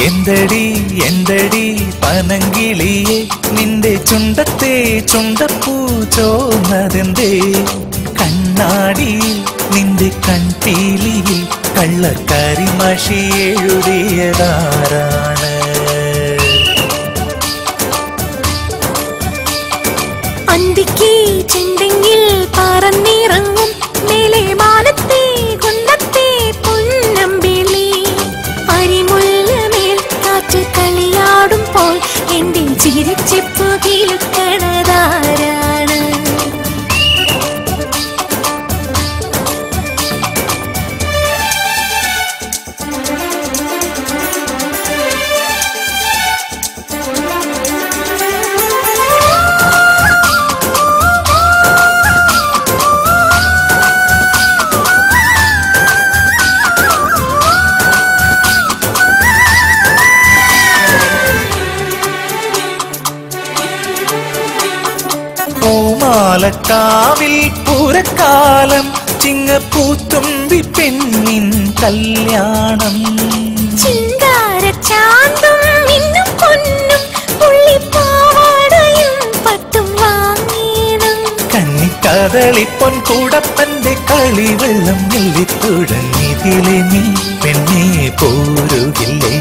എന്തടി എന്തടി പനങ്കിളിയെ നിന്റെ ചുണ്ടത്തെ ചുണ്ടപ്പൂ ചോന്നതെന്തേ കണ്ണാടിയിൽ നിന്റെ കൺപീലിയിൽ കള്ളക്കരിമഷി എഴുതിയതാരാണ് അന്തിക്ക് ചെണ്ടെങ്കിൽ പറന്നിറങ്ങും മേലെ മാനത്തെ കുന്നത്തെ പൊന്നമ്പിളി അരിമുല്ല മേൽ കാറ്റ് കളിയാടുമ്പോൾ എന്റെ ചിരിച്ചെപ്പു കിലുക്കണതാരാണ് പൂമാലക്കാവിൽ പൂരക്കാലം ചിങ്ങപ്പൂത്തുമ്പി പെണ്ണിൻ കല്യാണം ചിങ്കാരച്ചാന്തും മിന്നും പൊന്നും പുള്ളിപ്പാവാടയും പട്ടും വാങ്ങീണം കന്നിക്കദളിപ്പൊൻ കൂടപ്പന്റെ കളിവെള്ളം നെല്ലിത്തുടങ്ങിതിലെ നീ പെണ്ണെ പോരുകില്ലേ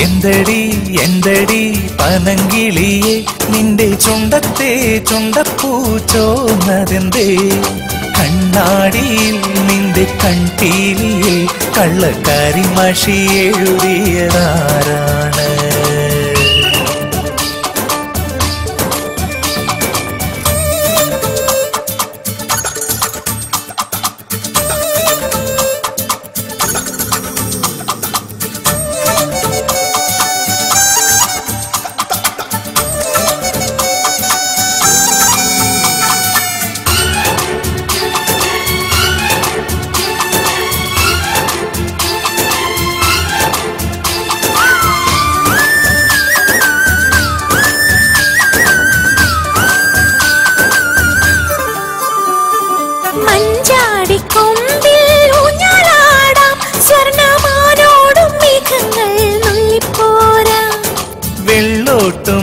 എന്തടി എന്തടി പനങ്കിളിയെ നിന്റെ ചുണ്ടത്തെ ചുണ്ടപ്പൂ ചോന്നതെന്തേ കണ്ണാടിയിൽ നിന്റെ കൺപീലിയിൽ കള്ളക്കരിമഷി എഴുതിയതാരാണ്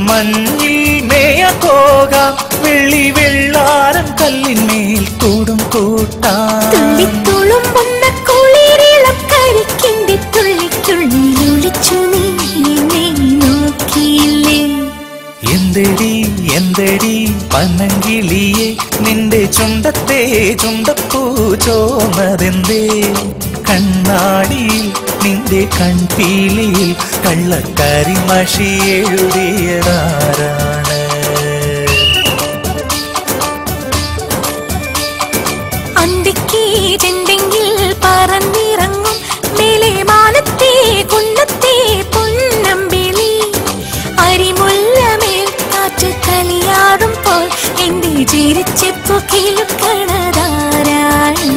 മഞ്ഞിൽ മേയ പോകാം വെള്ളി വെള്ളാരം കല്ലിന്മേൽ കൂടും കൂട്ടാം തുള്ളിത്തുളുമ്പുന്ന കുളിരിളക്കരിക്കിന്റെ തുള്ളിക്കുള്ളിലൊളിച്ചു നീ എന്നെ നോക്കിയില്ലേ എന്തടി എന്തടി പനങ്കിളിയെ നിന്റെ ചുണ്ടത്തെ ചുണ്ടപ്പൂ ചോന്നതെന്തേ കണ്ണാടിയിൽ നിന്റെ കൺപീലിയിൽ കള്ളക്കരിമഷി എഴുതിയതാരാണ് അന്തിക്ക് ചെണ്ടെങ്കിൽ പറന്നിറങ്ങും മേലെ മാനത്തെ കുന്നത്തെ പൊന്നമ്പിളി അരിമുല്ല മേൽ കാറ്റ് കളിയാടുമ്പോൾ എന്റെ ചിരിച്ചെപ്പു കിലുക്കണതാരാണ്